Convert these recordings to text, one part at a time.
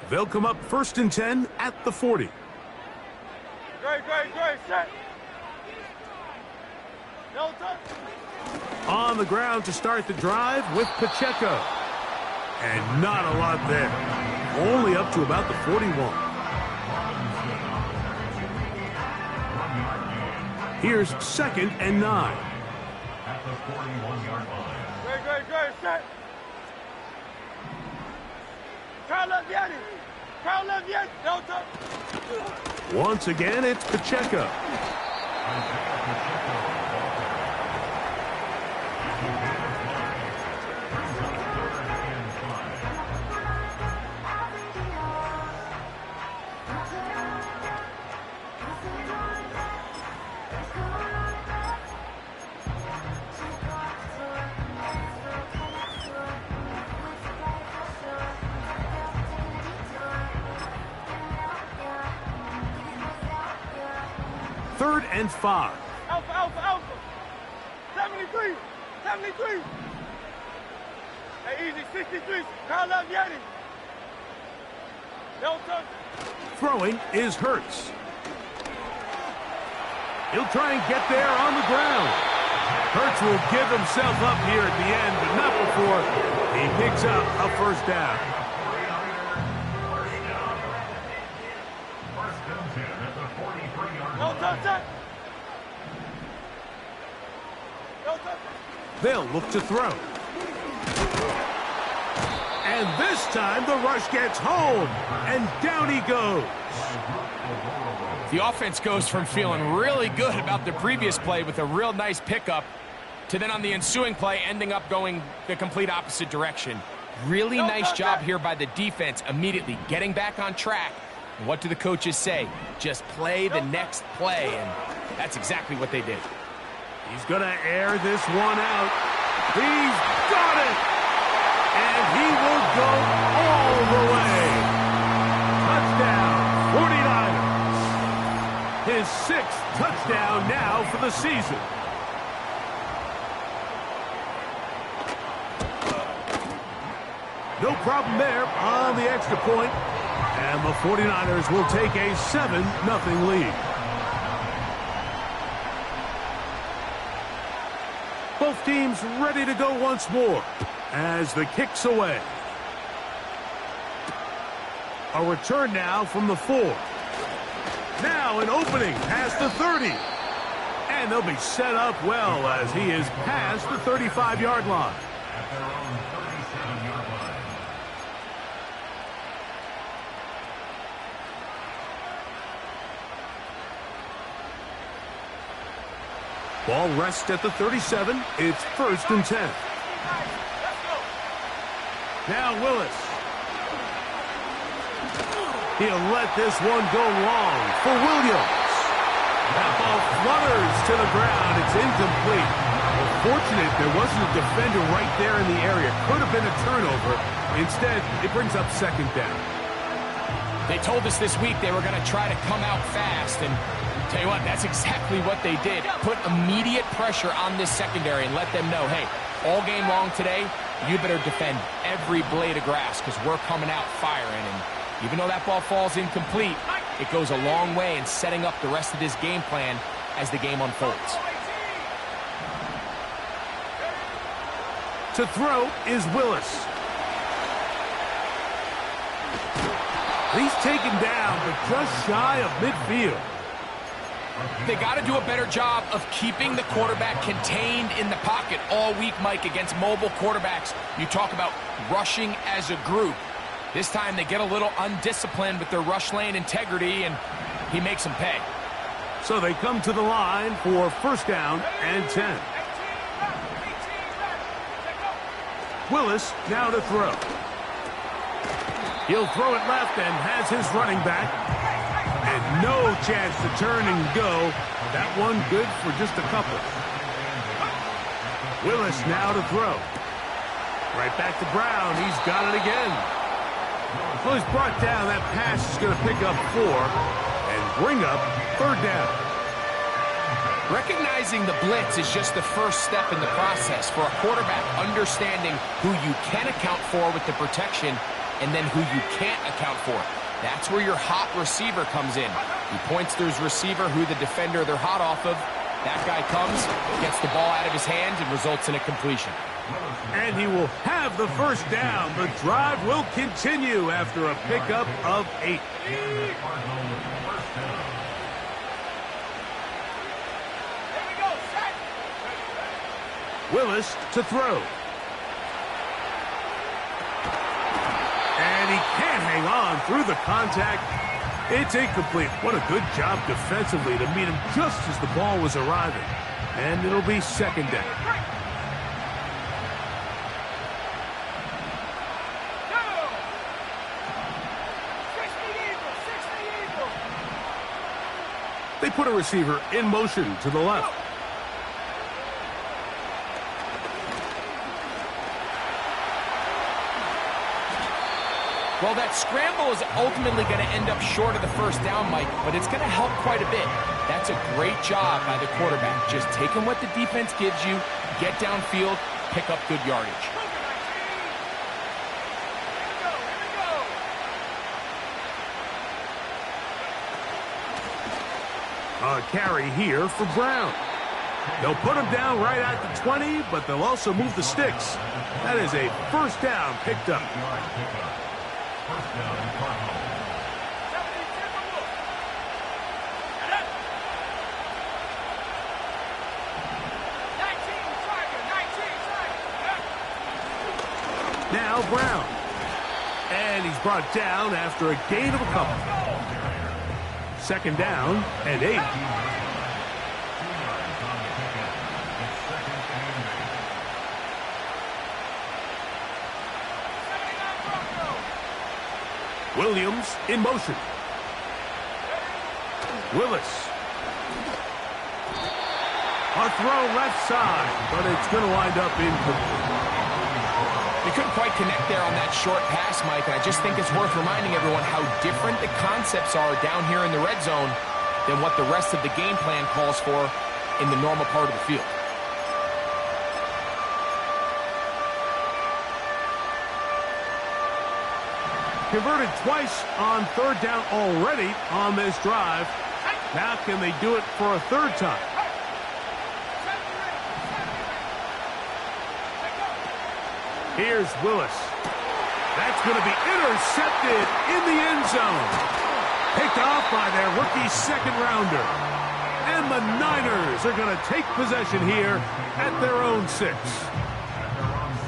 They'll come up 1st and 10 at the 40. Great, set. No touch. On the ground to start the drive with Pacheco. And not a lot there. Only up to about the 41. Here's 2nd and 9. At the 41-yard line. Great, set. Crowd left Yanni. No touch. Once again, it's Pacheco. Third and 5. Alpha. 73. Hey, easy, 63. Crowd left Yanni. No touch. Throwing is Hurts. He'll try and get there on the ground. Hurts will give himself up here at the end, but not before he picks up a 1st down. No touch. They'll look to throw. And this time the rush gets home, and down he goes. The offense goes from feeling really good about the previous play with a real nice pickup to then on the ensuing play ending up going the complete opposite direction. Really nice job here by the defense immediately getting back on track. And what do the coaches say? Just play the next play, and that's exactly what they did. He's going to air this one out. He's got it! And he will go all the way. Touchdown, 49ers. His 6th touchdown now for the season. No problem there on the extra point. And the 49ers will take a 7-0 lead. Both teams ready to go once more as the kick's away. A return now from the 4. Now an opening past the 30. And they'll be set up well as he is past the 35-yard line. At their own 37-yard line. Ball rests at the 37. It's 1st and 10. Now Willis. He'll let this one go long for Williams. That ball flutters to the ground. It's incomplete. Well, fortunate there wasn't a defender right there in the area. Could have been a turnover. Instead, it brings up 2nd down. They told us this week they were going to try to come out fast, and tell you what, that's exactly what they did. Put immediate pressure on this secondary and let them know, hey, all game long today, you better defend every blade of grass because we're coming out firing. And even though that ball falls incomplete, it goes a long way in setting up the rest of this game plan as the game unfolds. To throw is Willis. He's taken down, but just shy of midfield. They got to do a better job of keeping the quarterback contained in the pocket all week, Mike, against mobile quarterbacks. You talk about rushing as a group. This time they get a little undisciplined with their rush lane integrity, and he makes them pay. So they come to the line for 1st down and 10. Willis now to throw. He'll throw it left and has his running back. And no chance to turn and go. That one good for just a couple. Willis now to throw. Right back to Brown. He's got it again. Well, he's brought down. That pass is going to pick up 4 and bring up 3rd down. Recognizing the blitz is just the first step in the process for a quarterback understanding who you can account for with the protection and then who you can't account for. That's where your hot receiver comes in. He points to his receiver who the defender they're hot off of. That guy comes, gets the ball out of his hand, and results in a completion. And he will have the first down. The drive will continue after a pickup of 8. Willis to throw. And he can't hang on through the contact. It's incomplete. What a good job defensively to meet him just as the ball was arriving. And it'll be second down. They put a receiver in motion to the left. Well, that scramble is ultimately going to end up short of the first down, Mike, but it's going to help quite a bit. That's a great job by the quarterback. Just taking what the defense gives you, get downfield, pick up good yardage. A carry here for Brown. They'll put him down right at the 20, but they'll also move the sticks. That is a first down picked up. First down, Cardinals. Now Brown. And he's brought down after a gain of a couple. Second down and 8. Williams in motion. Willis. A throw left side, but it's going to wind up incomplete. They couldn't quite connect there on that short pass, Mike, and I just think it's worth reminding everyone how different the concepts are down here in the red zone than what the rest of the game plan calls for in the normal part of the field. Converted twice on third down already on this drive. Now can they do it for a third time? Here's Willis. That's going to be intercepted in the end zone. Picked off by their rookie second rounder. And the Niners are going to take possession here at their own 6.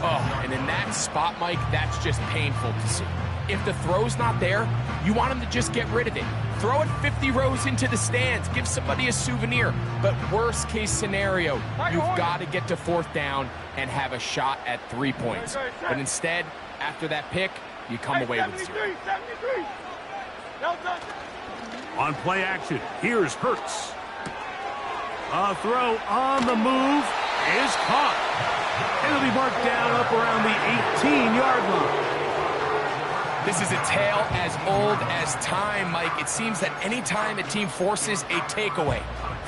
Oh, and in that spot, Mike, that's just painful to see. If the throw's not there, you want him to just get rid of it. Throw it 50 rows into the stands. Give somebody a souvenir. But worst case scenario, you've got to get to fourth down and have a shot at 3 points. But instead, after that pick, you come away with 0. 73. No touch. On play action, here's Hurts. A throw on the move is caught. It'll be marked down up around the 18-yard line. This is a tale as old as time, Mike. It seems that any time a team forces a takeaway,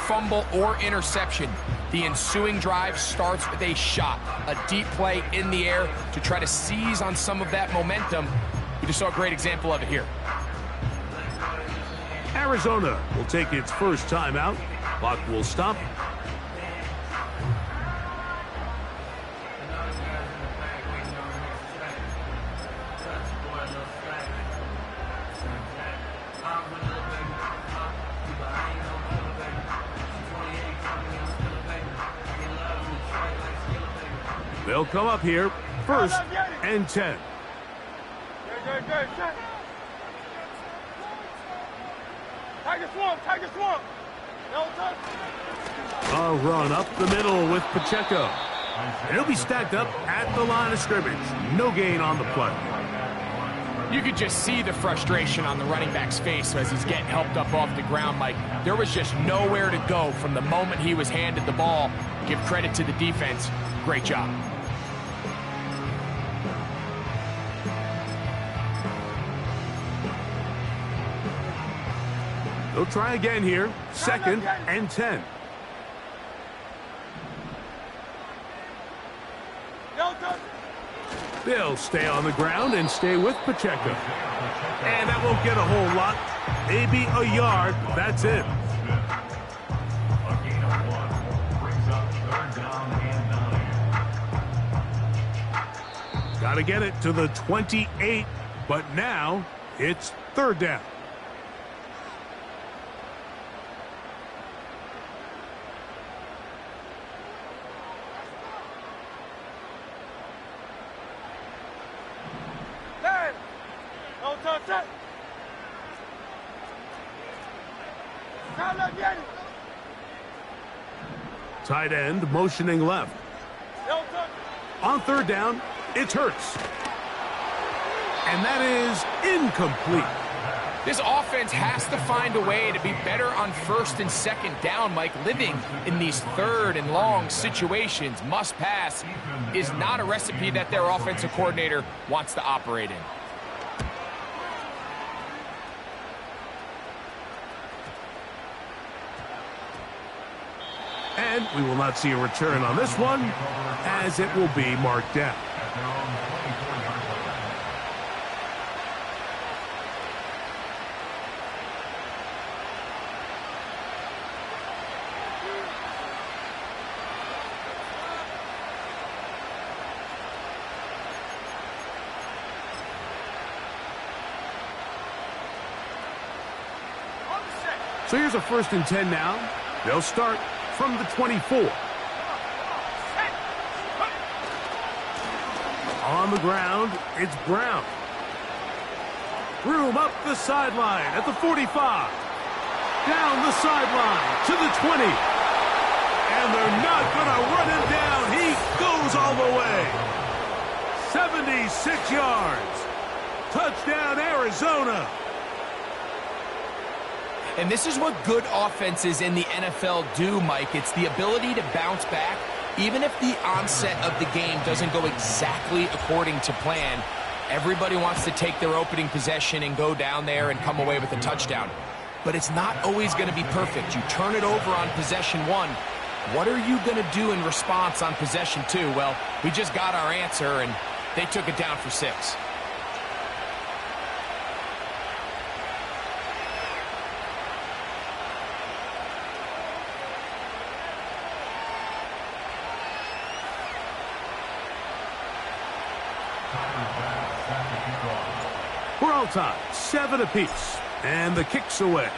fumble, or interception, the ensuing drive starts with a shot, a deep play in the air to try to seize on some of that momentum. We just saw a great example of it here. Arizona will take its first timeout. Clock will stop. They'll come up here, first and 10. Good. Set. Tiger swamp. No touch. A run up the middle with Pacheco. And he'll be stacked up at the line of scrimmage. No gain on the play. You could just see the frustration on the running back's face as he's getting helped up off the ground, Mike. There was just nowhere to go from the moment he was handed the ball. Give credit to the defense. Great job. They'll try again here. Second and 10. They'll stay on the ground and stay with Pacheco. And that won't get a whole lot. Maybe a yard. That's it. A gain of 1 brings up 3rd down and 9. Got to get it to the 28, but now it's 3rd down. No touch it. Tight end motioning left. No touch. On 3rd down, it's Hurts. And that is incomplete. This offense has to find a way to be better on 1st and 2nd down, Mike. Living in these 3rd and long situations, must pass, is not a recipe that their offensive coordinator wants to operate in. And we will not see a return on this one, as it will be marked down. At their own 24-yard line. So here's a 1st and 10 now. They'll start from the 24. On the ground, it's Brown. Room up the sideline at the 45. Down the sideline to the 20. And they're not going to run him down. He goes all the way. 76 yards. Touchdown, Arizona. And this is what good offenses in the NFL do, Mike. It's the ability to bounce back, even if the onset of the game doesn't go exactly according to plan. Everybody wants to take their opening possession and go down there and come away with a touchdown. But it's not always going to be perfect. You turn it over on possession 1. What are you going to do in response on possession 2? Well, we just got our answer, and they took it down for 6. We're all tied, 7 apiece, and the kick's away.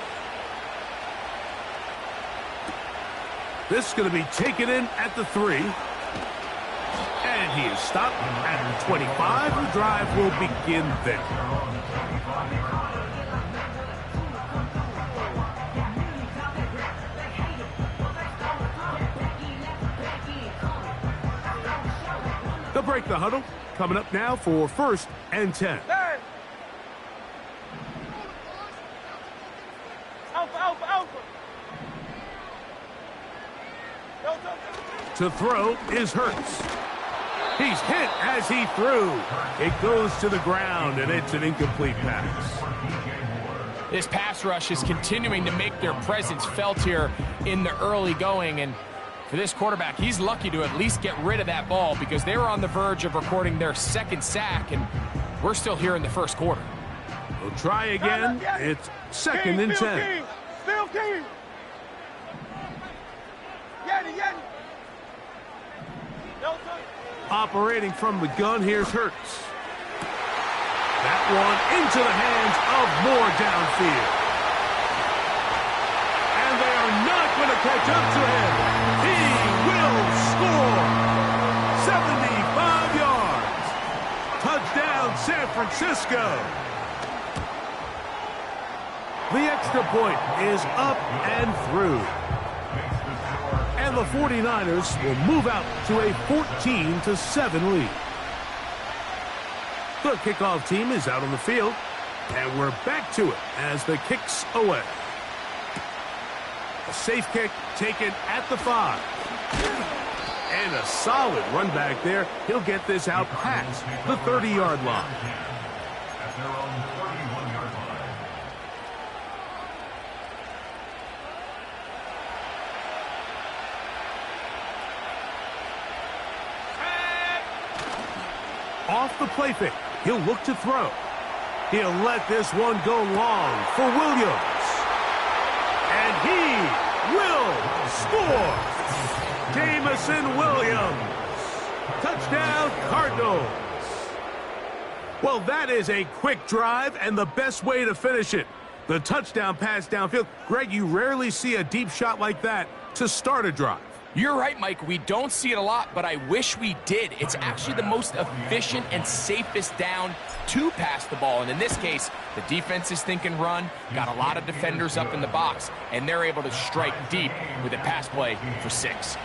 This is going to be taken in at the 3. And he is stopped at the 25. The drive will begin there. They'll break the huddle. Coming up now for 1st and 10. To throw is Hurts. He's hit as he threw. It goes to the ground, and it's an incomplete pass. This pass rush is continuing to make their presence felt here in the early going, and for this quarterback, he's lucky to at least get rid of that ball because they were on the verge of recording their 2nd sack, and we're still here in the 1st quarter. We'll try again. It's 2nd and 10. Still King. Yeti. Operating from the gun, here's Hurts. That one into the hands of Moore downfield. And they are not going to catch up to him. He will score. 75 yards. Touchdown, San Francisco. The extra point is up and through. And the 49ers will move out to a 14-7 lead. The kickoff team is out on the field, and we're back to it as the kick's away. A safe kick taken at the 5. And a solid run back there. He'll get this out past the 30-yard line. At their own 31-yard line. off the play fake. He'll look to throw. He'll let this one go long for Williams. And he will score. Jameson Williams. Touchdown, Cardinals. Well, that is a quick drive and the best way to finish it. The touchdown pass downfield. Greg, you rarely see a deep shot like that to start a drive. You're right, Mike. We don't see it a lot, but I wish we did. It's actually the most efficient and safest down to pass the ball. And in this case, the defense is thinking run, got a lot of defenders up in the box, and they're able to strike deep with a pass play for 6.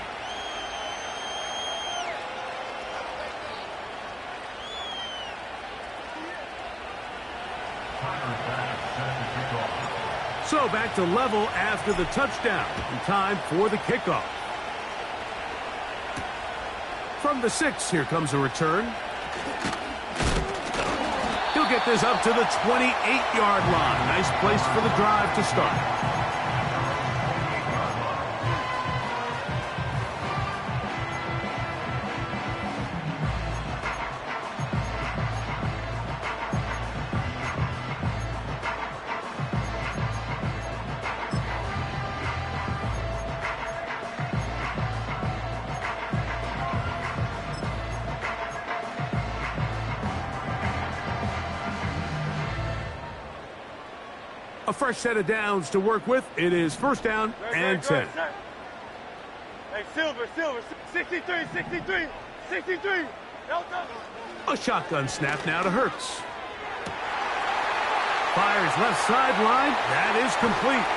So back to level after the touchdown. And time for the kickoff. From the 6, here comes a return. He'll get this up to the 28-yard line. Nice place for the drive to start. A fresh set of downs to work with. It is first down and 10. Hey, Silver, 63, 63, 63. A shotgun snap now to Hurts. Fires left sideline. That is complete.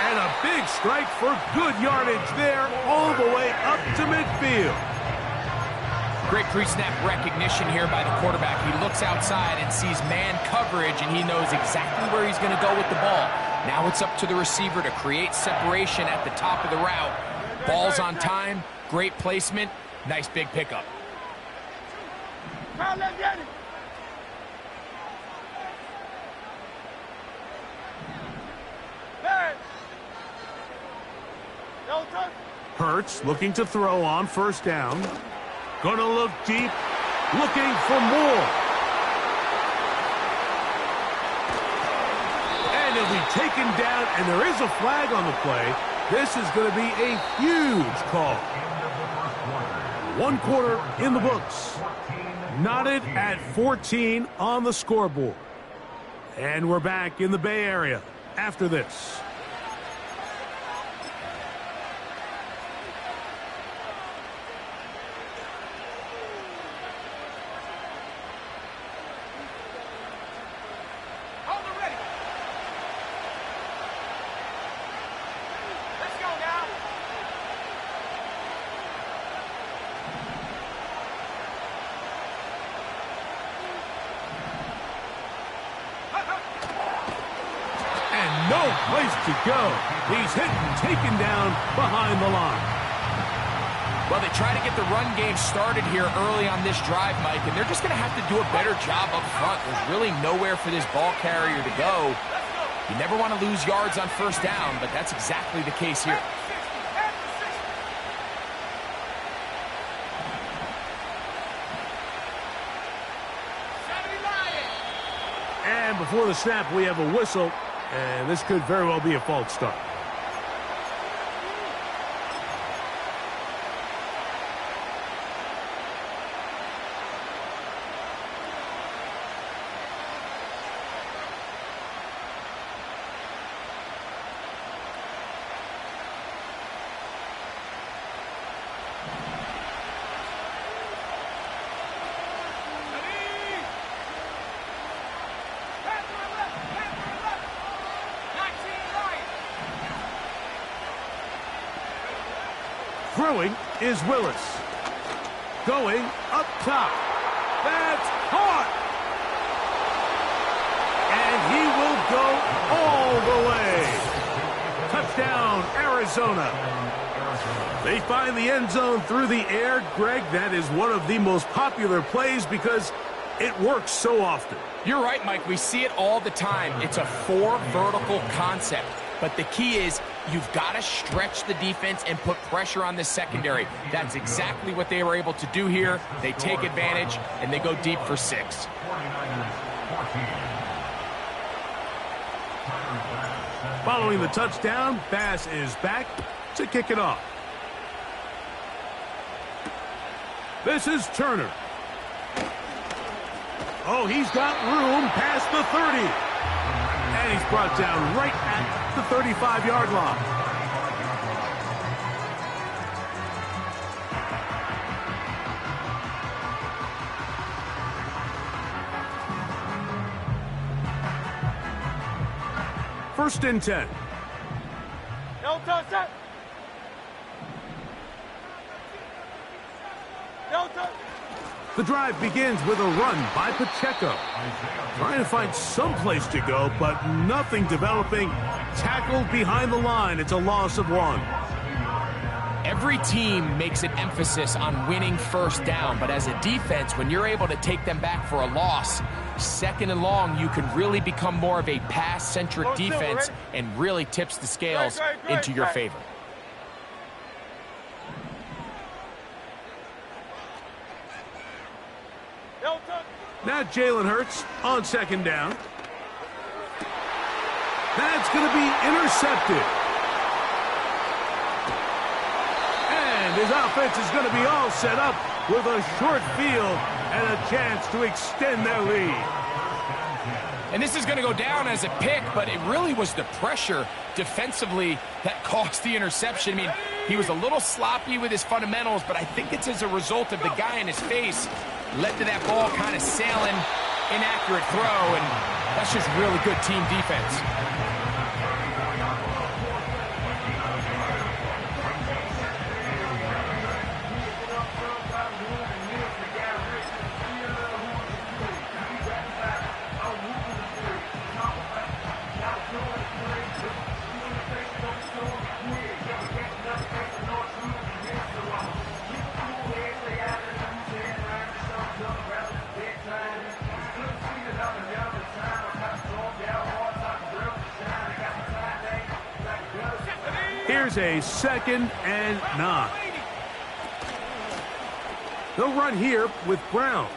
And a big strike for good yardage there all the way up to midfield. Great pre-snap recognition here by the quarterback. He looks outside and sees man coverage, and he knows exactly where he's going to go with the ball. Now it's up to the receiver to create separation at the top of the route. Ball's on time, great placement, nice big pickup. Hurts looking to throw on first down. Gonna look deep, looking for more. And he'll be taken down, and there is a flag on the play. This is going to be a huge call. 1 quarter in the books. Knotted at 14 on the scoreboard. And we're back in the Bay Area after this. No place to go. He's hit and taken down behind the line. Well, they try to get the run game started here early on this drive, Mike, and they're just going to have to do a better job up front. There's really nowhere for this ball carrier to go. You never want to lose yards on first down, but that's exactly the case here. And before the snap, we have a whistle. And this could very well be a false start. Throwing is Willis. Going up top. That's caught. And he will go all the way. Touchdown, Arizona. They find the end zone through the air. Greg, that is one of the most popular plays because it works so often. You're right, Mike. We see it all the time. It's a 4 vertical concept. But the key is you've got to stretch the defense and put pressure on the secondary. That's exactly what they were able to do here. They take advantage, and they go deep for 6. 49ers 14. Following the touchdown, Bass is back to kick it off. This is Turner. Oh, he's got room past the 30. And he's brought down right at the 35-yard line. First and 10. No touch that. No touch. The drive begins with a run by Pacheco. Trying to find some place to go, but nothing developing. Tackled behind the line. It's a loss of 1. Every team makes an emphasis on winning first down, but as a defense, when you're able to take them back for a loss, second and long, you can really become more of a pass-centric defense and really tips the scales into your favor. Now Jalen Hurts on second down. That's going to be intercepted. And his offense is going to be all set up with a short field and a chance to extend their lead. And this is going to go down as a pick, but it really was the pressure defensively that caused the interception. I mean, he was a little sloppy with his fundamentals, but I think it's as a result of the guy in his face led to that ball kind of sailing, inaccurate throw, and that's just really good team defense. Here's a 2nd and 9. They'll run here with Brown.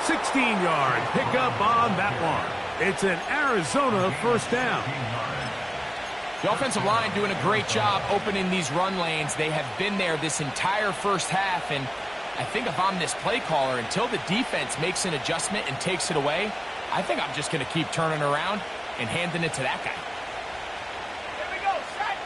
16-yard pickup on that one. It's an Arizona first down. The offensive line doing a great job opening these run lanes. They have been there this entire first half, and I think if I'm this play caller, until the defense makes an adjustment and takes it away, I think I'm just going to keep turning around and handing it to that guy. Here we go, set.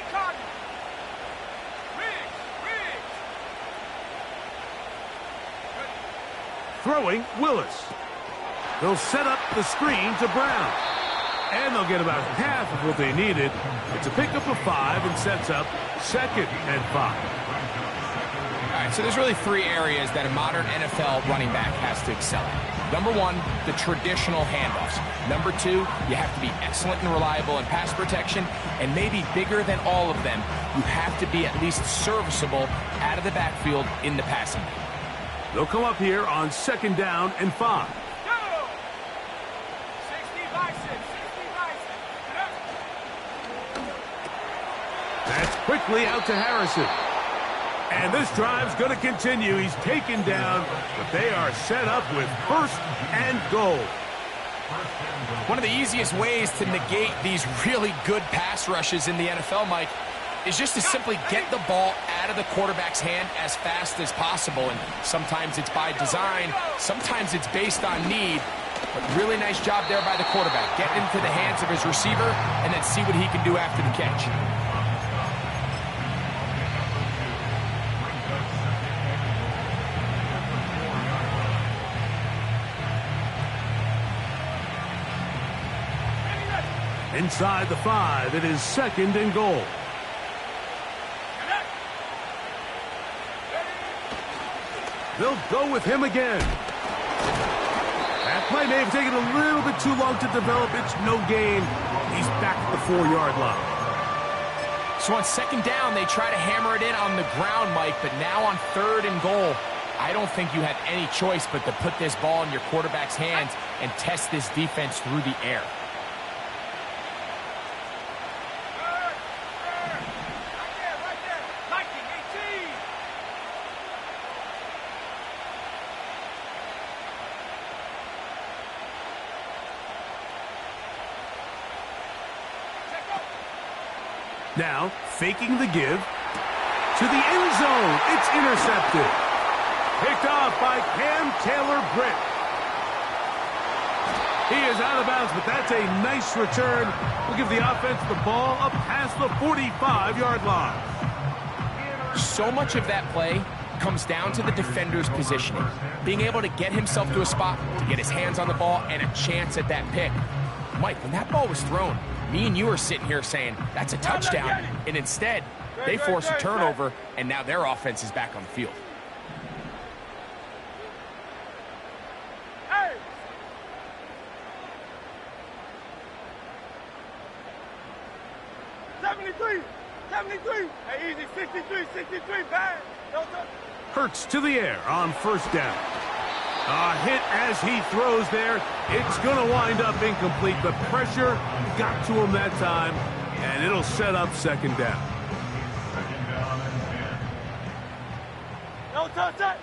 Cardinal. Riggs. Throwing Willis. They'll set up the screen to Brown. And they'll get about half of what they needed. It's a pickup of 5 and sets up 2nd and 5. All right, so there's really 3 areas that a modern NFL running back has to excel at. Number 1, the traditional handoffs. Number 2, you have to be excellent and reliable in pass protection. And maybe bigger than all of them, you have to be at least serviceable out of the backfield in the passing game. They'll come up here on 2nd down and 5. That's quickly out to Harrison. And this drive's going to continue. He's taken down, but they are set up with 1st and goal. One of the easiest ways to negate these really good pass rushes in the NFL, Mike, is just to simply get the ball out of the quarterback's hand as fast as possible. And sometimes it's by design, sometimes it's based on need. But really nice job there by the quarterback. Get into the hands of his receiver and then see what he can do after the catch. Inside the 5, it is 2nd and goal. They'll go with him again. That play may have taken a little bit too long to develop. It's no gain. He's back at the 4-yard line. So on second down, they try to hammer it in on the ground, Mike, but now on 3rd and goal, I don't think you had any choice but to put this ball in your quarterback's hands and test this defense through the air. Right there. 19, 18. Now, faking the give to the end zone. It's intercepted. Picked off by Cam Taylor-Britt. He is out of bounds, but that's a nice return. We'll give the offense the ball up past the 45-yard line. So much of that play comes down to the defender's positioning. Being able to get himself to a spot, to get his hands on the ball, and a chance at that pick. Mike, when that ball was thrown, me and you are sitting here saying, that's a touchdown. And instead, they force a turnover, and now their offense is back on the field. Hey! 73. Hey, easy. 63, bad. No touch. Hurts to the air on first down. A hit as he throws there. It's going to wind up incomplete, but pressure got to him that time, and it'll set up second down. Second down and 10. No touch that.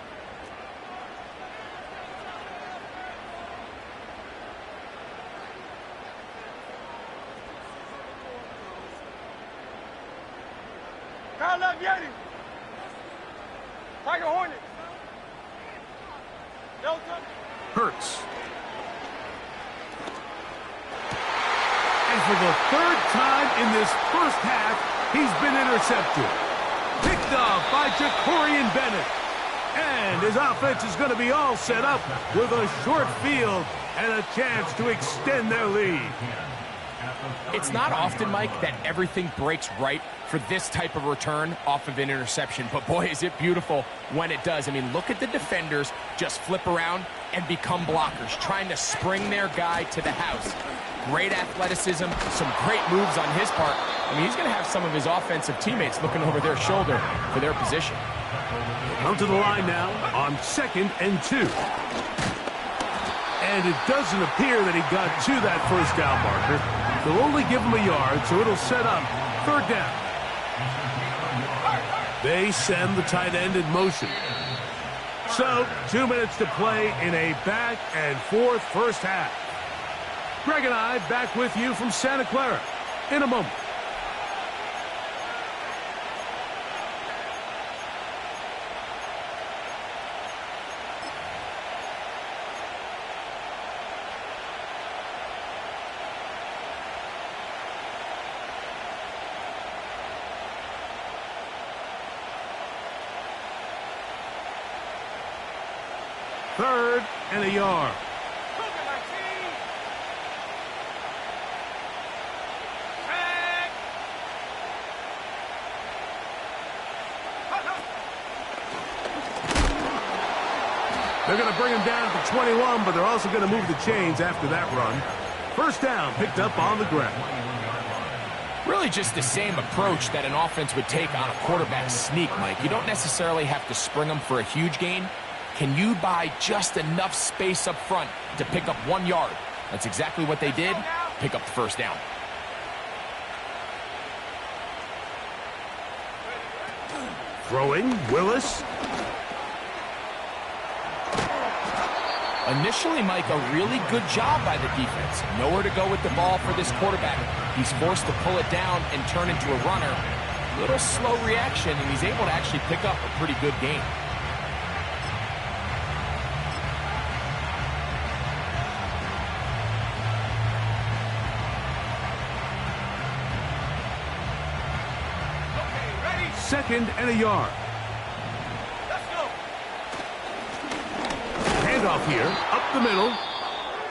Kyle left Yeti. Tiger Hornet. No touch. Hurts. And for the 3rd time in this first half, he's been intercepted. Picked off by Jacorian Bennett. And his offense is going to be all set up with a short field and a chance to extend their lead. It's not often, Mike, that everything breaks right for this type of return off of an interception. But boy, is it beautiful when it does. I mean, look at the defenders just flip around and become blockers, trying to spring their guy to the house. Great athleticism, some great moves on his part. I mean, he's going to have some of his offensive teammates looking over their shoulder for their position. Come to the line now on 2nd and 2. And it doesn't appear that he got to that first down marker. They'll only give him a yard, so it'll set up 3rd down. They send the tight end in motion. So, 2 minutes to play in a back-and-forth first half. Greg and I back with you from Santa Clara in a moment. Third and a yard. They're going to bring him down to 21, but they're also going to move the chains after that run. First down picked up on the ground. Really just the same approach that an offense would take on a quarterback sneak, Mike. You don't necessarily have to spring them for a huge gain. Can you buy just enough space up front to pick up 1 yard? That's exactly what they did. Pick up the first down. Throwing, Willis. Initially, Mike, a really good job by the defense. Nowhere to go with the ball for this quarterback. He's forced to pull it down and turn into a runner. A little slow reaction, and he's able to actually pick up a pretty good gain. Second and a yard. Let's go. Handoff here, up the middle.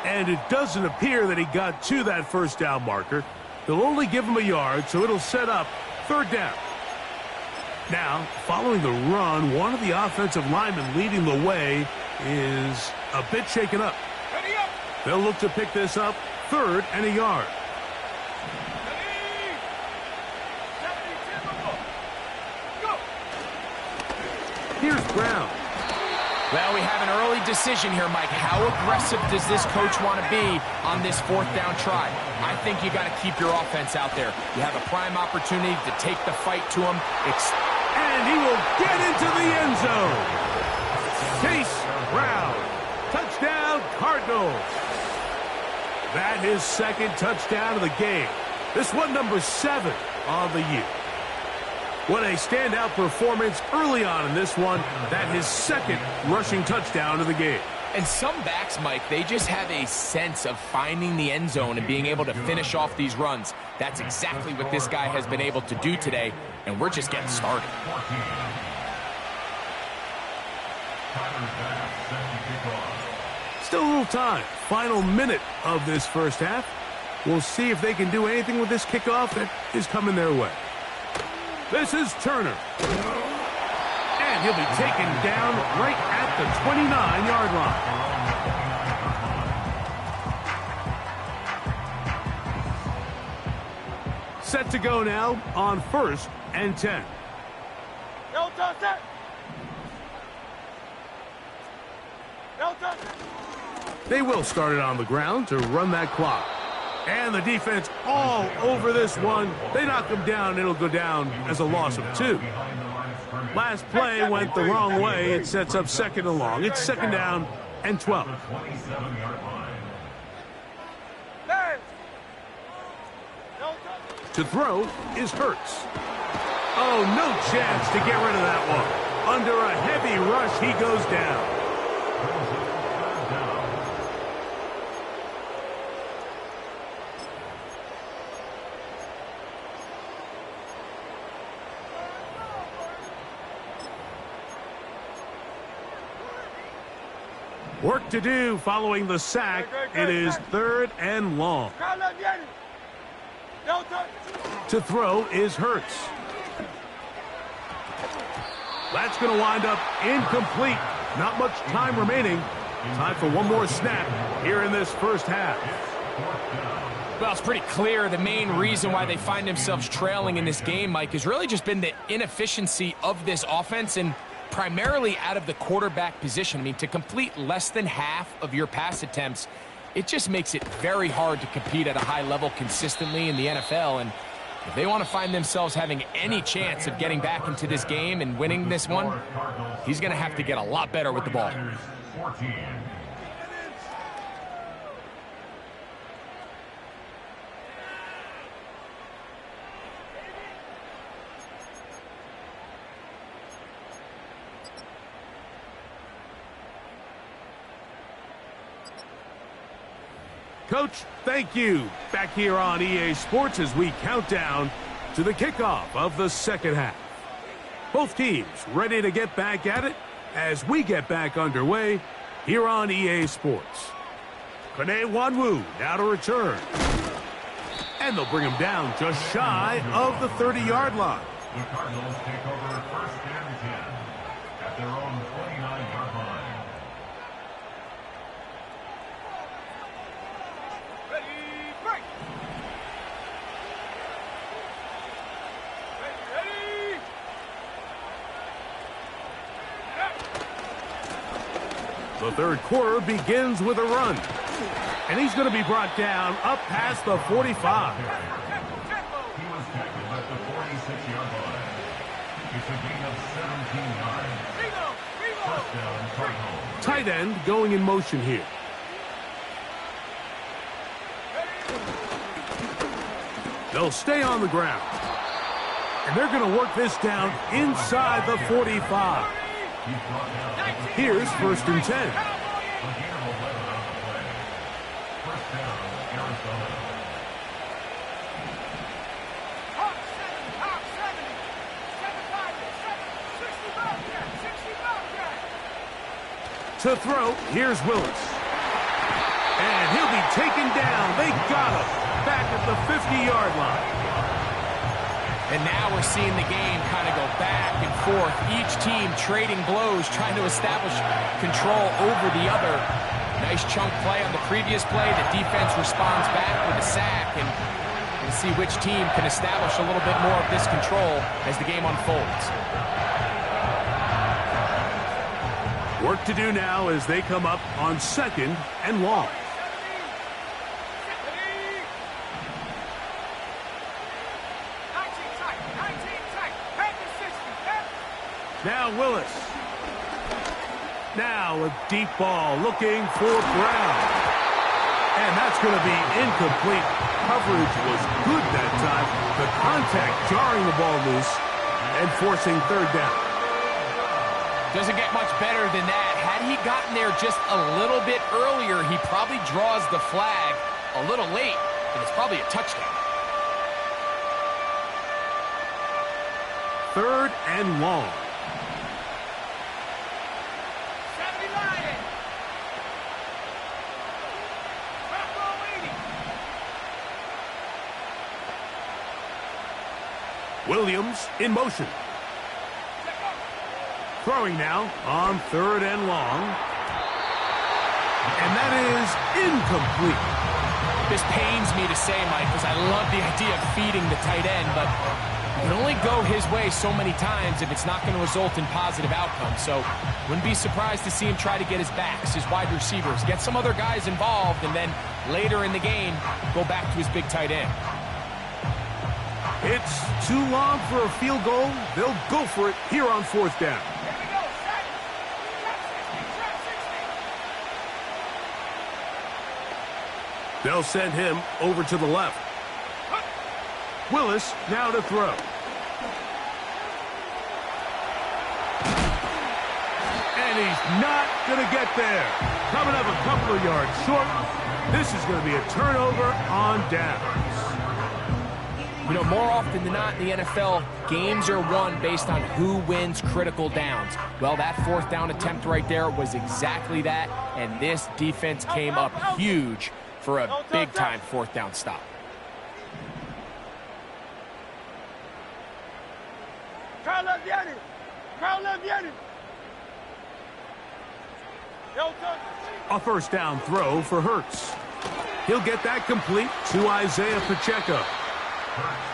And it doesn't appear that he got to that first down marker. They'll only give him a yard, so it'll set up 3rd down. Now, following the run, one of the offensive linemen leading the way is a bit shaken up. Ready up. They'll look to pick this up 3rd and a yard. Ready. 72. Here's Brown. Well, we have an early decision here, Mike. How aggressive does this coach want to be on this fourth down try? I think you got to keep your offense out there. You have a prime opportunity to take the fight to him. And he will get into the end zone. Chase Brown. Touchdown, Cardinals. That is second touchdown of the game. This one number 7 on the year. What a standout performance early on in this one. That his second rushing touchdown of the game. And some backs, Mike, they just have a sense of finding the end zone and being able to finish off these runs. That's exactly what this guy has been able to do today, and we're just getting started. Still a little time. Final minute of this first half. We'll see if they can do anything with this kickoff that is coming their way. This is Turner. And he'll be taken down right at the 29-yard line. Set to go now on 1st and 10. No touch that. No touch. They will start it on the ground to run that clock. And the defense all over this one. They knock him down. It'll go down as a loss of 2. Last play went the wrong way. It sets up second and long. It's second down and 12. To throw is Hurts. Oh, no chance to get rid of that one. Under a heavy rush, he goes down. Work to do following the sack. It is 3rd and long. To throw is Hurts. That's going to wind up incomplete. Not much time remaining. Time for one more snap here in this first half. Well, it's pretty clear the main reason why they find themselves trailing in this game, Mike, has really just been the inefficiency of this offense and primarily out of the quarterback position. I mean, to complete less than half of your pass attempts, it just makes it very hard to compete at a high level consistently in the NFL. And if they want to find themselves having any chance of getting back into this game and winning this one, he's going to have to get a lot better with the ball. Coach, thank you. Back here on EA Sports as we count down to the kickoff of the second half. Both teams ready to get back at it as we get back underway here on EA Sports. Kene Wanwu now to return. And they'll bring him down just shy of the 30-yard line. The Cardinals take over 1st and 10 at their own 29-yard line. The third quarter begins with a run. And he's going to be brought down up past the 45. He was tackled at the 46-yard line. It's a gain of 17 yards. First down, Cardinals. Tight end going in motion here. They'll stay on the ground. And they're going to work this down inside the 45. Here's 1st and 10. To throw, here's Willis. And he'll be taken down. They got him back at the 50-yard line. And now we're seeing the game kind of go back and forth. Each team trading blows, trying to establish control over the other. Nice chunk play on the previous play. The defense responds back with a sack. And we'll see which team can establish a little bit more of this control as the game unfolds. Work to do now as they come up on 2nd and long. Now Willis. Now a deep ball looking for Brown. And that's going to be incomplete. Coverage was good that time. The contact jarring the ball loose and forcing 3rd down. Doesn't get much better than that. Had he gotten there just a little bit earlier, he probably draws the flag a little late, and it's probably a touchdown. 3rd and long. Williams in motion. Throwing now on 3rd and long. And that is incomplete. This pains me to say, Mike, because I love the idea of feeding the tight end, but you can only go his way so many times if it's not going to result in positive outcomes. So wouldn't be surprised to see him try to get his backs, his wide receivers, get some other guys involved, and then later in the game, go back to his big tight end. It's too long for a field goal. They'll go for it here on 4th down. They'll send him over to the left. Willis now to throw. And he's not going to get there. Coming up a couple of yards short. This is going to be a turnover on downs. You know, more often than not in the NFL, games are won based on who wins critical downs. Well, that 4th down attempt right there was exactly that, and this defense came up huge for a big-time 4th down stop. A 1st down throw for Hurts. He'll get that complete to Isaiah Pacheco.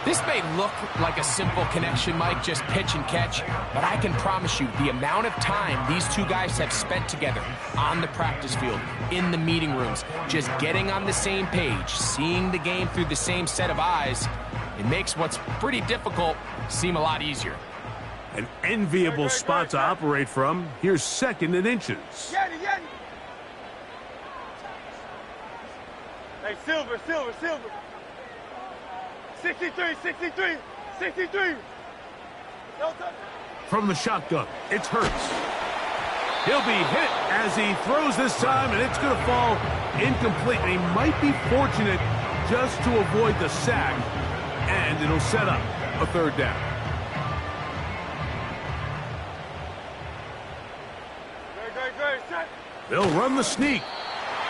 This may look like a simple connection, Mike, just pitch and catch, but I can promise you the amount of time these two guys have spent together on the practice field, in the meeting rooms, just getting on the same page, seeing the game through the same set of eyes, it makes what's pretty difficult seem a lot easier. An enviable spot to operate from. Here's 2nd and inches. Hey, Silver. 63. From the shotgun, it's Hurts. He'll be hit as he throws this time, and it's going to fall incomplete. And he might be fortunate just to avoid the sack, and it'll set up a 3rd down. They'll run the sneak.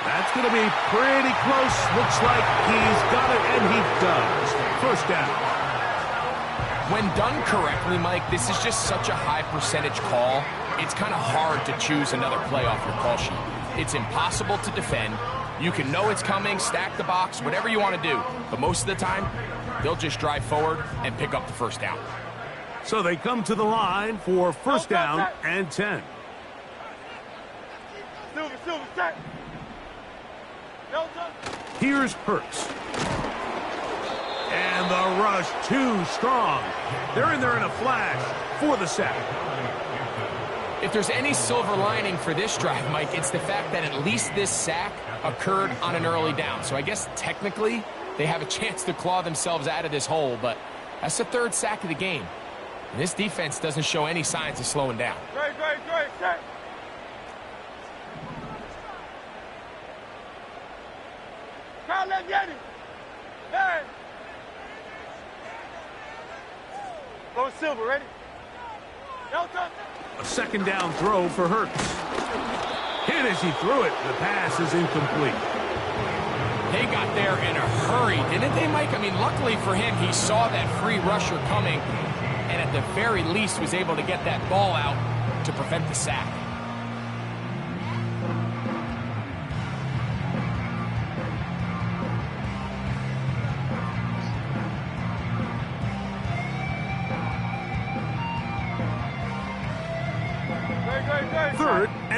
That's going to be pretty close. Looks like he's got it, and he does. 1st down. When done correctly, Mike, this is just such a high percentage call. It's kind of hard to choose another play off your call sheet. It's impossible to defend. You can know it's coming, stack the box, whatever you want to do. But most of the time, they'll just drive forward and pick up the 1st down. So they come to the line for 1st down and 10. Silver, set. Here's Hurts. And the rush too strong. They're in there in a flash for the sack. If there's any silver lining for this drive, Mike, it's the fact that at least this sack occurred on an early down. So I guess technically they have a chance to claw themselves out of this hole, but that's the 3rd sack of the game. And this defense doesn't show any signs of slowing down. Great, set. Go Silver, ready? A 2nd down throw for Hurts. Hit as he threw it. The pass is incomplete. They got there in a hurry, didn't they, Mike? I mean, luckily for him, he saw that free rusher coming, and at the very least was able to get that ball out to prevent the sack.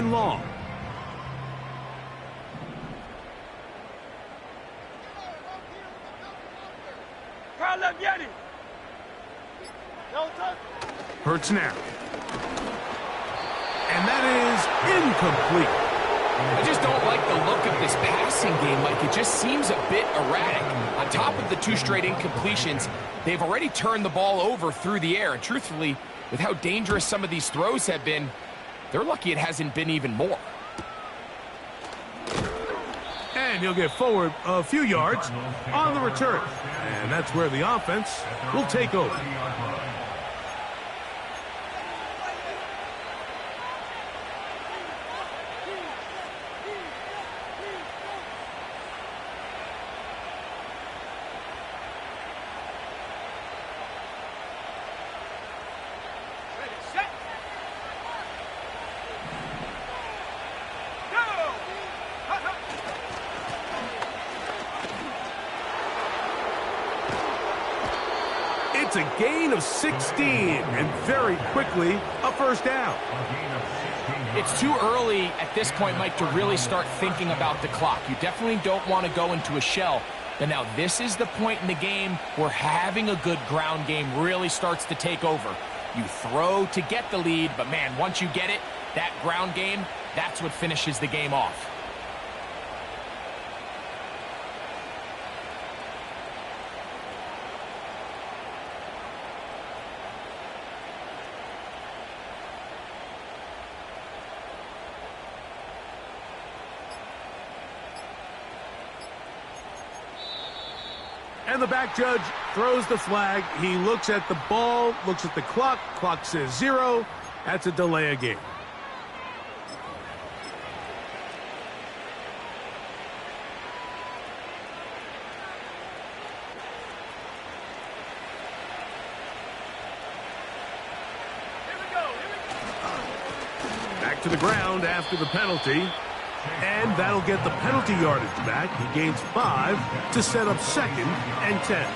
and long. Hurts now. And that is incomplete. I just don't like the look of this passing game, Mike. It just seems a bit erratic. On top of the 2 straight incompletions, they've already turned the ball over through the air. And truthfully, with how dangerous some of these throws have been, they're lucky it hasn't been even more. And he'll get forward a few yards on the return. And that's where the offense will take over. It's a gain of 16, and very quickly, a first down. It's too early at this point, Mike, to really start thinking about the clock. You definitely don't want to go into a shell. But now this is the point in the game where having a good ground game really starts to take over. You throw to get the lead, but man, once you get it, that ground game, that's what finishes the game off. And the back judge throws the flag. He looks at the ball, looks at the clock. Clock says 0. That's a delay of game. Back to the ground after the penalty. And that'll get the penalty yardage back. He gains 5 to set up 2nd and 10.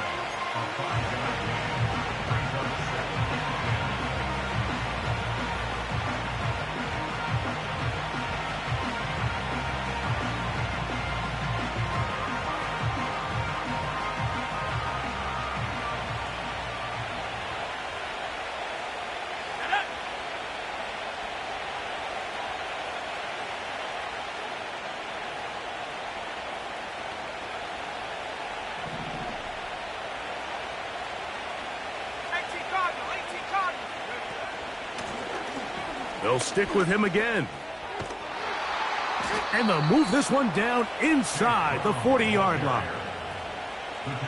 They'll stick with him again. And they'll move this one down inside the 40-yard line.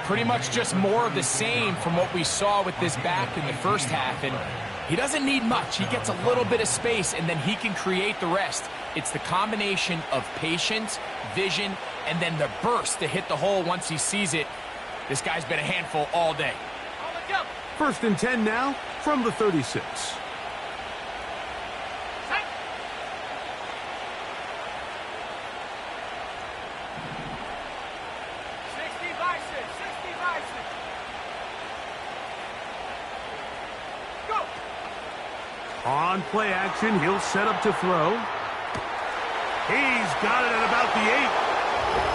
Pretty much just more of the same from what we saw with this back in the first half. And he doesn't need much. He gets a little bit of space, and then he can create the rest. It's the combination of patience, vision, and then the burst to hit the hole once he sees it. This guy's been a handful all day. 1st and 10 now from the 36. On play action, he'll set up to throw. He's got it at about the 8.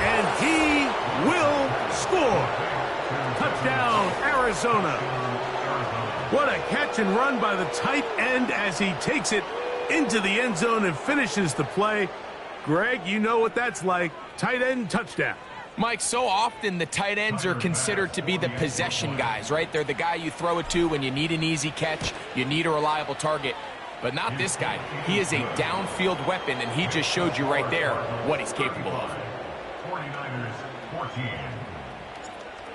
And he will score. Touchdown, Arizona. What a catch and run by the tight end as he takes it into the end zone and finishes the play. Greg, you know what that's like. Tight end touchdown. Mike, so often the tight ends are considered to be the possession guys, right? They're the guy you throw it to when you need an easy catch, you need a reliable target. But not this guy. He is a downfield weapon, and he just showed you right there what he's capable of. 49ers 14.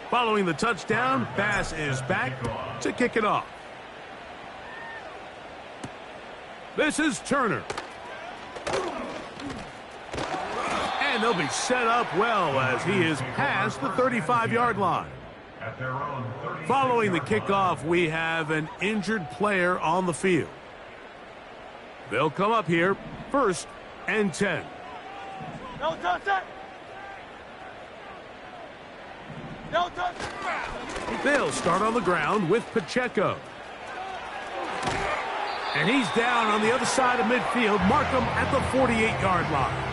Following the touchdown, Bass is back to kick it off. This is Turner. And they'll be set up well as he is past the 35-yard line. At their own 36 Following the kickoff, we have an injured player on the field. They'll come up here, 1st and 10. No touch that. No touch. They'll start on the ground with Pacheco. And he's down on the other side of midfield. Mark him at the 48-yard line.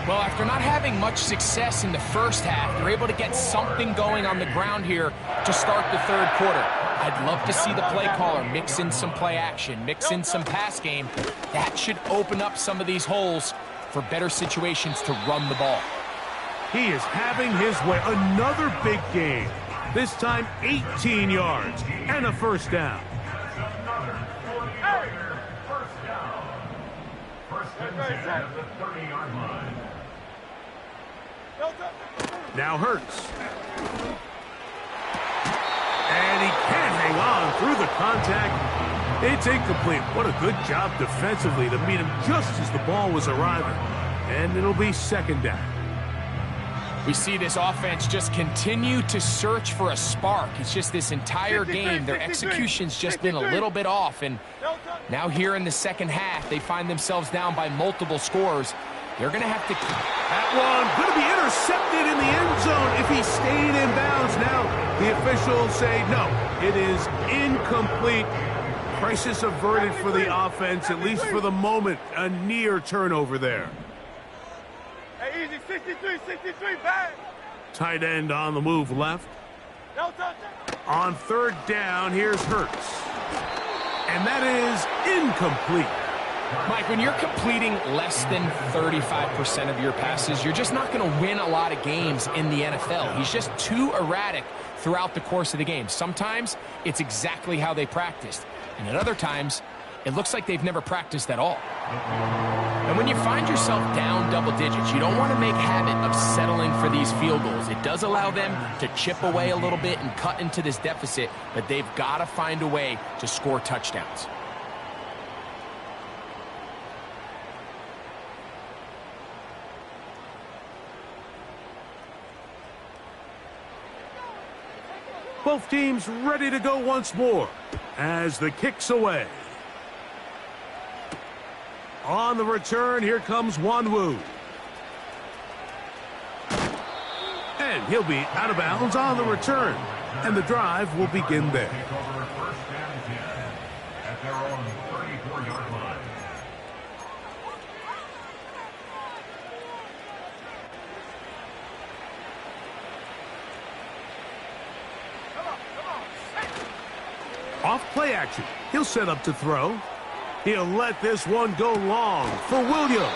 Well, after not having much success in the first half, they're able to get something going on the ground here to start the third quarter. I'd love to see the play caller mix in some play action, mix in some pass game. That should open up some of these holes for better situations to run the ball. He is having his way. Another big game. This time 18 yards and a first down. First and 10 at the 30-yard line. Now Hurts. And he can't hang on through the contact. It's incomplete. What a good job defensively to meet him just as the ball was arriving. And it'll be second down. We see this offense just continue to search for a spark. It's just this entire game, their execution's just been a little bit off. And now here in the second half, they find themselves down by multiple scores. They're going to have to... That one going to be intercepted in the end zone if he stayed in bounds. Now the officials say no, it is incomplete. Crisis averted for the offense, at least for the moment. A near turnover there. Hey, easy, 63, bang. Tight end on the move left. No touchdown. On third down, here's Hurts. And that is incomplete. Mike, when you're completing less than 35% of your passes, you're just not going to win a lot of games in the NFL. He's just too erratic throughout the course of the game. Sometimes it's exactly how they practiced. And at other times, it looks like they've never practiced at all. And when you find yourself down double digits, you don't want to make habit of settling for these field goals. It does allow them to chip away a little bit and cut into this deficit, but they've got to find a way to score touchdowns. Both teams ready to go once more as the kick's away. On the return, here comes Wanwu. And he'll be out of bounds on the return. And the drive will begin there. First and 10 at their own 34-yard line. Off play action. He'll set up to throw. He'll let this one go long for Williams.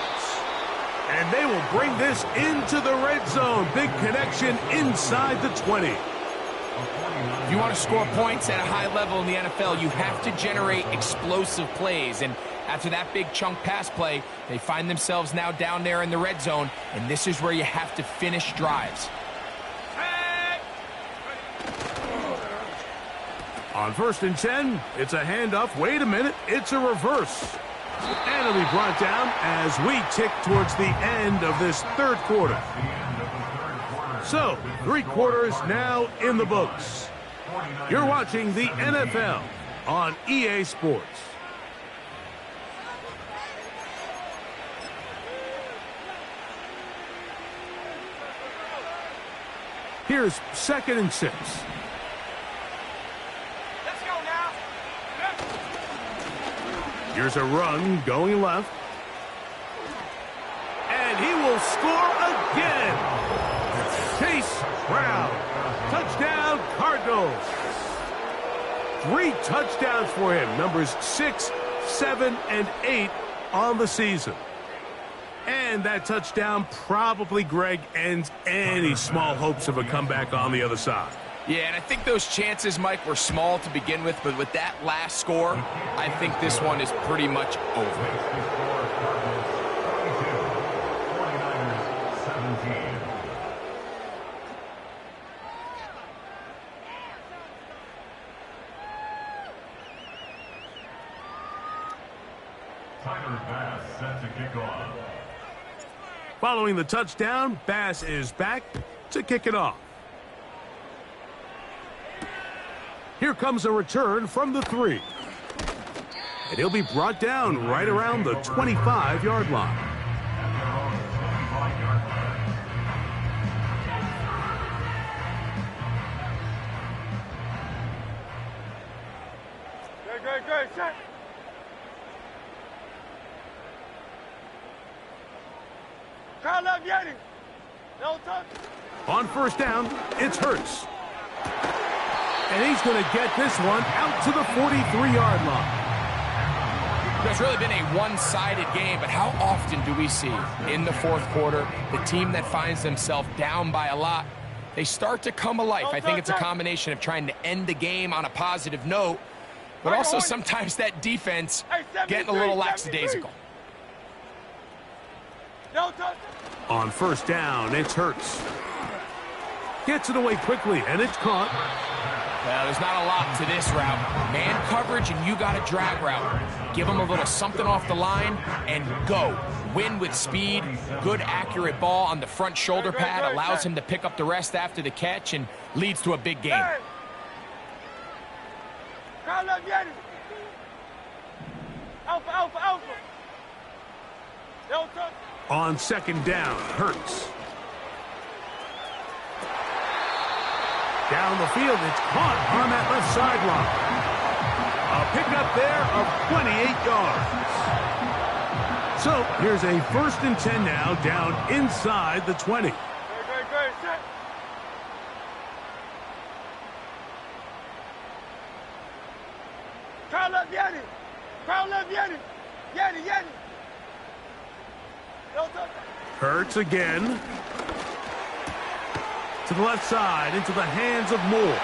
And they will bring this into the red zone. Big connection inside the 20. If you want to score points at a high level in the NFL, you have to generate explosive plays. And after that big chunk pass play, they find themselves now down there in the red zone. And this is where you have to finish drives. On first and 10, it's a handoff. Wait a minute, it's a reverse. And it'll be brought down as we tick towards the end of this third quarter. So, 3 quarters now in the books. You're watching the NFL on EA Sports. Here's second and 6. Here's a run going left. And he will score again. Chase Brown. Touchdown, Cardinals. 3 touchdowns for him. Numbers 6, 7, and 8 on the season. And that touchdown probably, Greg, ends any small hopes of a comeback on the other side. Yeah, and I think those chances, Mike, were small to begin with, but with that last score, I think this one is pretty much over. Tyler Bass set to kick off. Following the touchdown, Bass is back to kick it off. Here comes a return from the 3. And he'll be brought down right around the 25-yard line. Good, set. left, Yeti. No touch. On first down, it's Hurts. And he's going to get this one out to the 43-yard line. It's really been a one-sided game, but how often do we see in the fourth quarter the team that finds themselves down by a lot, they start to come alive? I think it's a combination of trying to end the game on a positive note, but also sometimes that defense getting a little lackadaisical. No touch. On first down, it's Hurts. Gets it away quickly, and it's caught. Well, there's not a lot to this route. Man coverage, and you got a drag route. Give him a little something off the line and go. Win with speed. Good, accurate ball on the front shoulder pad. Allows him to pick up the rest after the catch and leads to a big game. Hey. Crowd left, Yeti. Alpha, alpha, alpha. No touch. On second down, Hurts. Down the field, it's caught on that left sideline. A pickup there of 28 yards. So here's a 1st and 10 now, down inside the 20. Great, set. Crowd left, Yeti. Crowd left, Yeti. Yeti. No touch. Hurts again. To the left side, into the hands of Moore.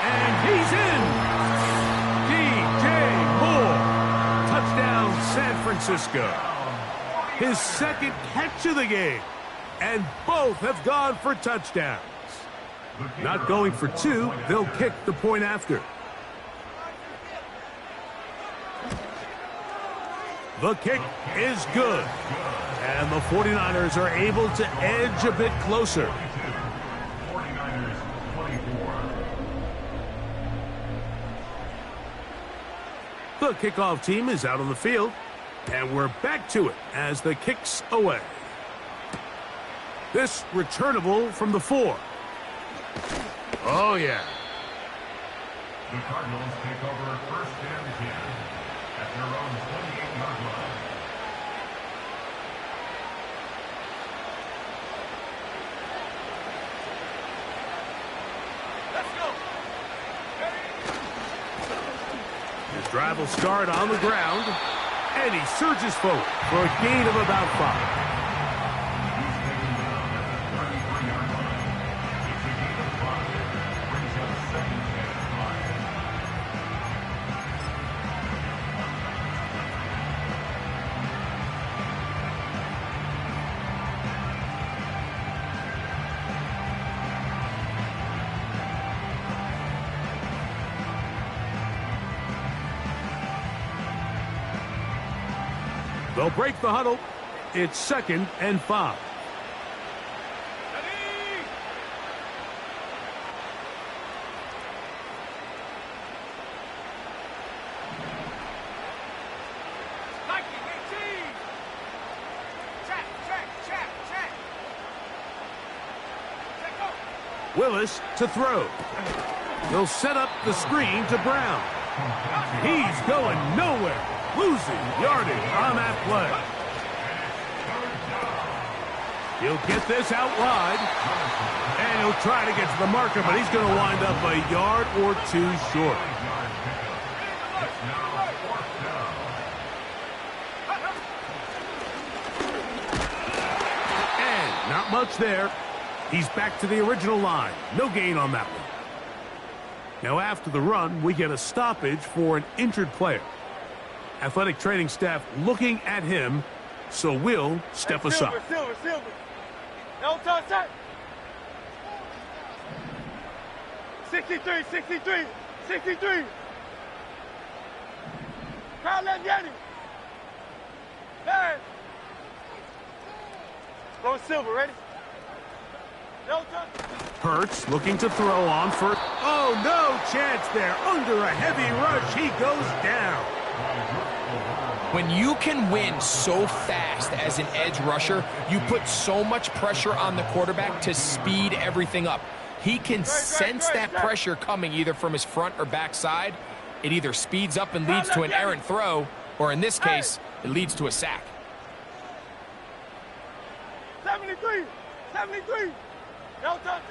And he's in! DJ Moore. Touchdown, San Francisco. His second catch of the game. And both have gone for touchdowns. Not going for two, they'll kick the point after. The kick is good. And the 49ers are able to edge a bit closer. 49ers 24. The kickoff team is out on the field. And we're back to it as the kick's away. This returnable from the 4. Oh, yeah. The Cardinals take over 1st and 10 at their own 28-yard line. His drive will start on the ground, and he surges forward for a gain of about 5. He's taken down at the 33-yard line. It's a gain of 5. Brings up 2nd and 5. They'll break the huddle. It's 2nd and 5. Willis to throw. He'll set up the screen to Brown. He's going nowhere. Losing yardage on that play. He'll get this out wide. And he'll try to get to the marker, but he's going to wind up a yard or two short. It's now 4th down. And not much there. He's back to the original line. No gain on that one. Now after the run, we get a stoppage for an injured player. Athletic training staff looking at him, so we'll step aside. Silver. No touch. 63. Crowd left, Yeti. Hey. Go Silver, ready? No touch. Hurts looking to throw on first. Oh, no chance there. Under a heavy rush, he goes down. When you can win so fast as an edge rusher, you put so much pressure on the quarterback to speed everything up. He can sense that pressure coming either from his front or back side. It either speeds up and leads to an errant throw, or in this case, it leads to a sack. 73. 73. No touch.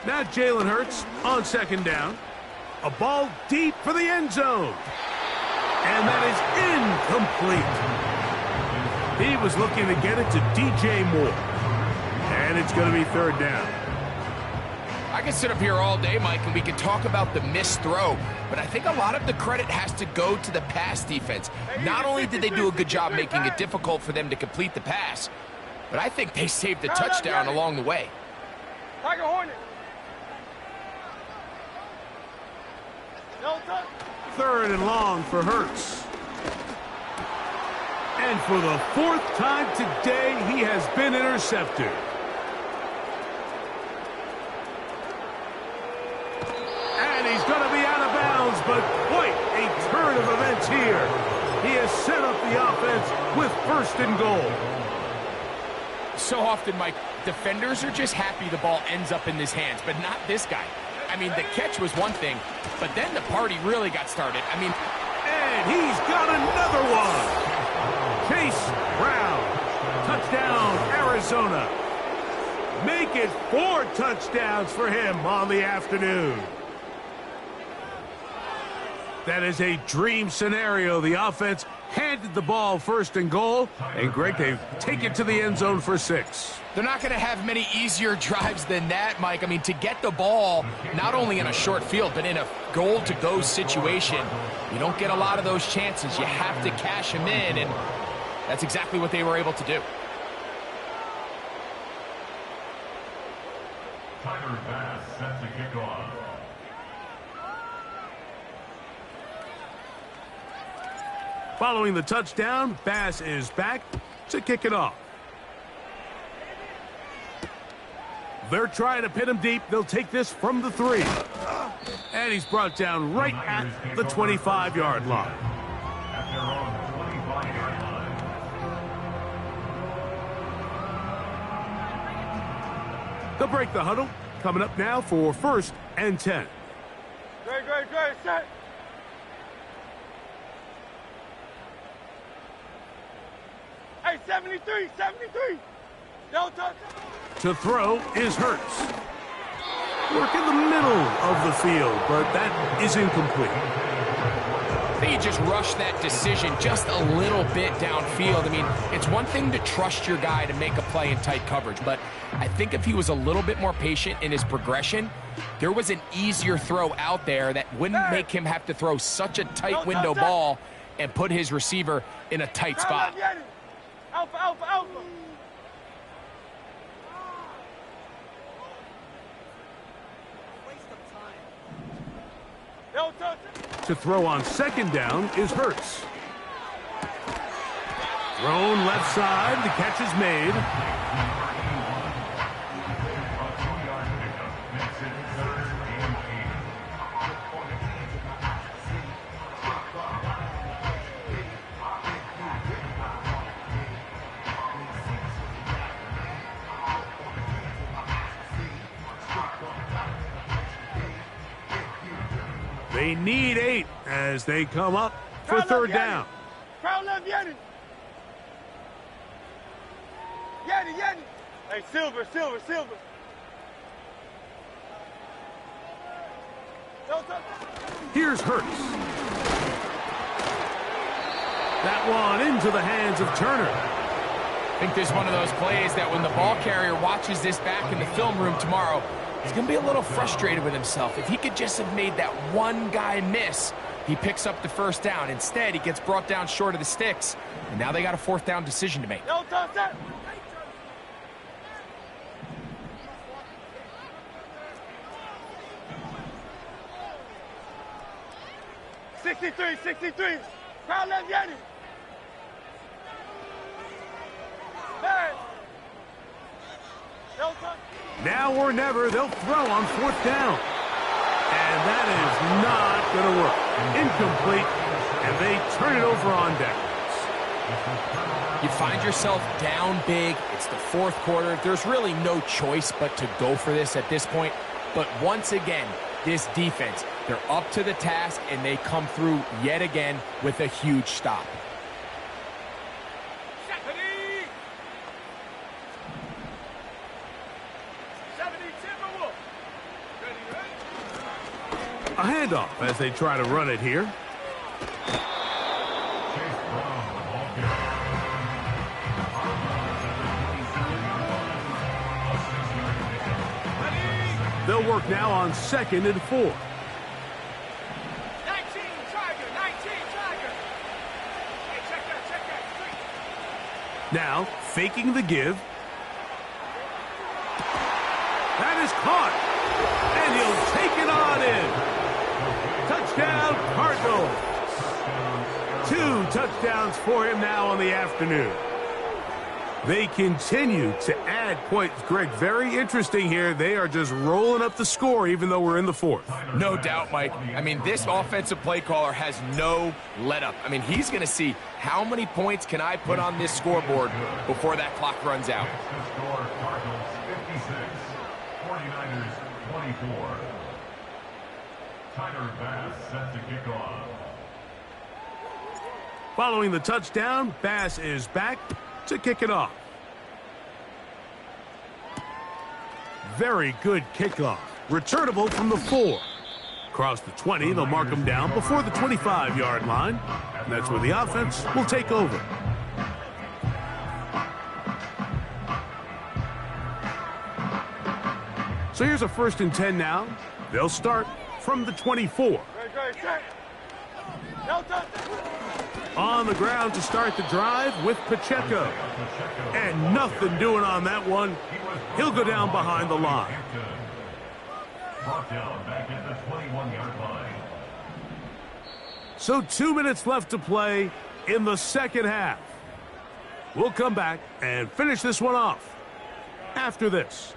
Now Jalen Hurts on second down. A ball deep for the end zone. And that is incomplete. He was looking to get it to DJ Moore. And it's going to be third down. I can sit up here all day, Mike, and we can talk about the missed throw, but I think a lot of the credit has to go to the pass defense. Not only did they do a good job making it difficult for them to complete the pass, but I think they saved a touchdown along the way. Tiger Hornet. No touch. Third and long for Hurts. And for the fourth time today, he has been intercepted. And he's going to be out of bounds, but quite a turn of events here. He has set up the offense with first and goal. So often, Mike, defenders are just happy the ball ends up in his hands, but not this guy. I mean, the catch was one thing, but then the party really got started. I mean, and he's got another one. Chase Brown. Touchdown, Arizona. Make it 4 touchdowns for him on the afternoon. That is a dream scenario. The offense handed the ball first and goal. And, Greg, they take it to the end zone for 6. they're not going to have many easier drives than that, Mike. I mean, to get the ball, not only in a short field, but in a goal-to-go situation, you don't get a lot of those chances. You have to cash them in, and that's exactly what they were able to do. Tyler Bass set to kick off. Following the touchdown, Bass is back to kick it off. They're trying to pin him deep. They'll take this from the 3. And he's brought down right at the 25-yard line. At their own 25-yard line. They'll break the huddle. Coming up now for 1st and 10. Great, set. Hey, 73. No touch. To throw is Hurts. Work in the middle of the field, but that is incomplete. I think he just rushed that decision just a little bit downfield. I mean, it's one thing to trust your guy to make a play in tight coverage, but I think if he was a little bit more patient in his progression, there was an easier throw out there that wouldn't make him have to throw such a tight window ball and put his receiver in a tight spot. Alpha. No touch. To throw on 2nd down is Hurts. Thrown left side. The catch is made. A 2-yard pickup makes it 3rd and 8. They need 8 as they come up for 3rd down. Crowd left Yeti. Hey, Silver. No touch. Here's Hurts. That one into the hands of Turner. I think there's one of those plays that when the ball carrier watches this back in the film room tomorrow, he's going to be a little frustrated with himself. If he could just have made that one guy miss, he picks up the 1st down. Instead, he gets brought down short of the sticks, and now they got a 4th down decision to make. No touch that. $63. Crowd left Yeti. Man. No touch. Now or never, they'll throw on 4th down. And that is not going to work. Incomplete, and they turn it over on downs. You find yourself down big. It's the 4th quarter. There's really no choice but to go for this at this point. But once again, this defense, they're up to the task, and they come through yet again with a huge stop. A handoff as they try to run it here. They'll work now on 2nd and 4. 19, Tiger, 19, Tiger. Hey, check that. Now, faking the give. That is caught. And he'll take it on in. Touchdown, Cardinals. 2 touchdowns for him now on the afternoon. They continue to add points. Greg, very interesting here. They are just rolling up the score even though we're in the 4th. No doubt, Mike. I mean, this offensive play caller has no let-up. I mean, he's going to see how many points can I put on this scoreboard before that clock runs out. Cardinals 56, 49ers 24. Tyler Bass set to kick off. Following the touchdown, Bass is back to kick it off. Very good kickoff. Returnable from the 4. Across the 20, they'll mark him down before the 25-yard line. And that's where the offense will take over. So here's a 1st and 10 now. They'll start from the 24. On the ground to start the drive with Pacheco. And nothing doing on that one. He'll go down behind the line. Brought down back at the 21-yard line. So 2 minutes left to play in the 2nd half. We'll come back and finish this one off after this.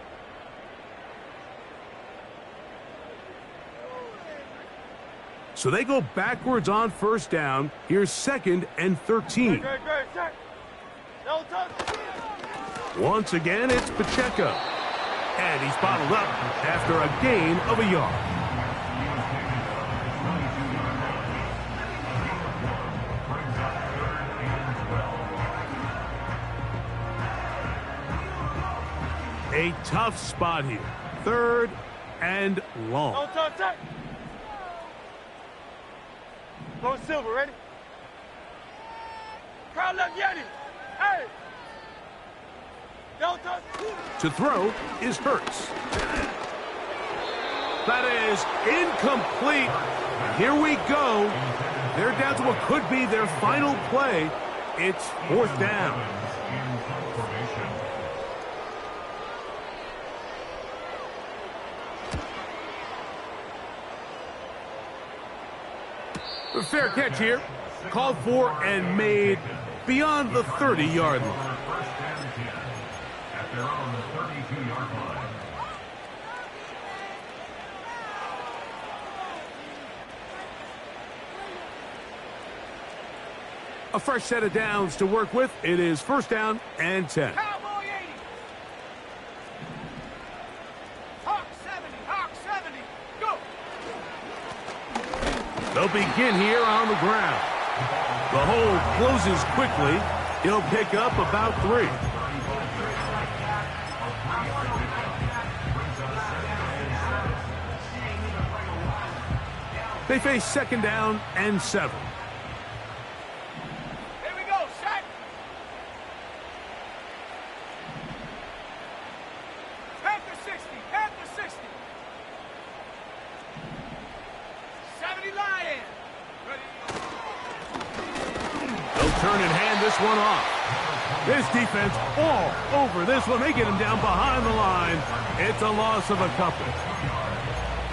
So they go backwards on 1st down. Here's 2nd and 13. Once again, it's Pacheco. And he's bottled up after a gain of a yard. A tough spot here. 3rd and long. Go Silver, ready? Crowd left Yeti. Hey! Don't touch. To throw is Hurts. That is incomplete. Here we go. They're down to what could be their final play. It's 4th down. A fair catch here. Called for and made beyond the 30-yard line. At their own 32-yard line. A fresh set of downs to work with. It is 1st down and 10. Cowboy 80. Hawk 70. Hawk 70. Go. They'll begin here on the ground. The hole closes quickly. He'll pick up about 3. They face 2nd down and 7. Here we go. Set. Panther 60. Panther 60. 70 Lion. Ready. They'll turn and hand this one off. This defense all over this one. They get him down behind the line. It's a loss of a couple.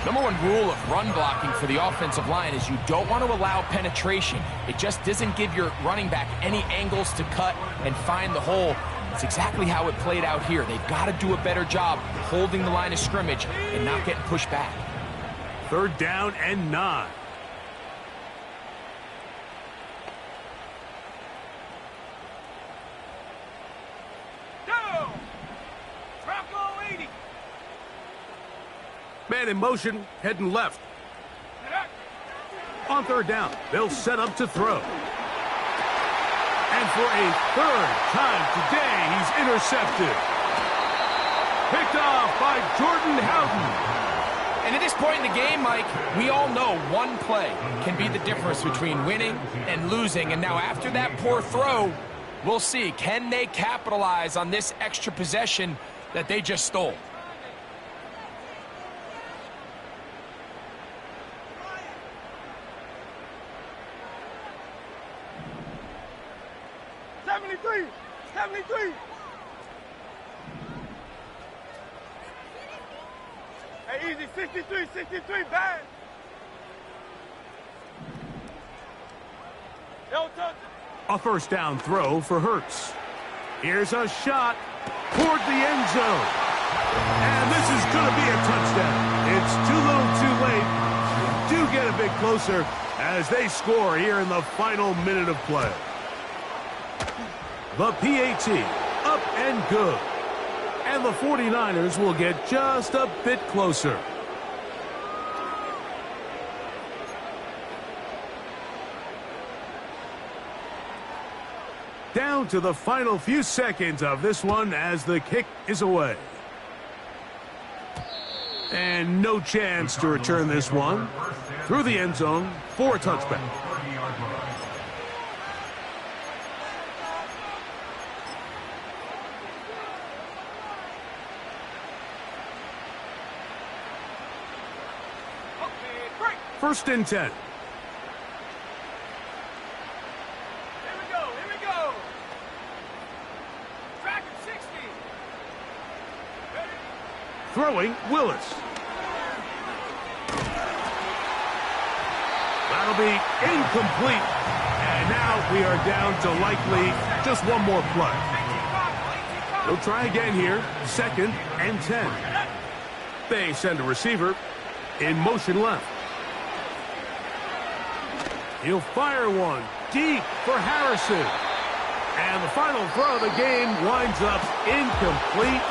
Number 1 rule of run blocking for the offensive line is you don't want to allow penetration. It just doesn't give your running back any angles to cut and find the hole. It's exactly how it played out here. They've got to do a better job holding the line of scrimmage and not getting pushed back. 3rd down and 9. Man in motion, heading left. On 3rd down, they'll set up to throw. And for a 3rd time today, he's intercepted. Picked off by Jordan Howden. And at this point in the game, Mike, we all know one play can be the difference between winning and losing. And now after that poor throw, we'll see, can they capitalize on this extra possession that they just stole? Hey, easy, 63, 63, bad. Don't touch it. A first down throw for Hurts. Here's a shot toward the end zone. And this is going to be a touchdown. It's too little too late. Do get a bit closer as they score here in the final minute of play. The PAT, up and good. And the 49ers will get just a bit closer. Down to the final few seconds of this one as the kick is away. And no chance to return this one through the end zone for a touchback. First and 10. Here we go. Track at 60. Ready? Throwing, Willis. That'll be incomplete. And now we are down to likely just one more play. They'll try again here. Second and 10. They send a receiver in motion left. He'll fire one deep for Harrison. And the final throw of the game winds up incomplete.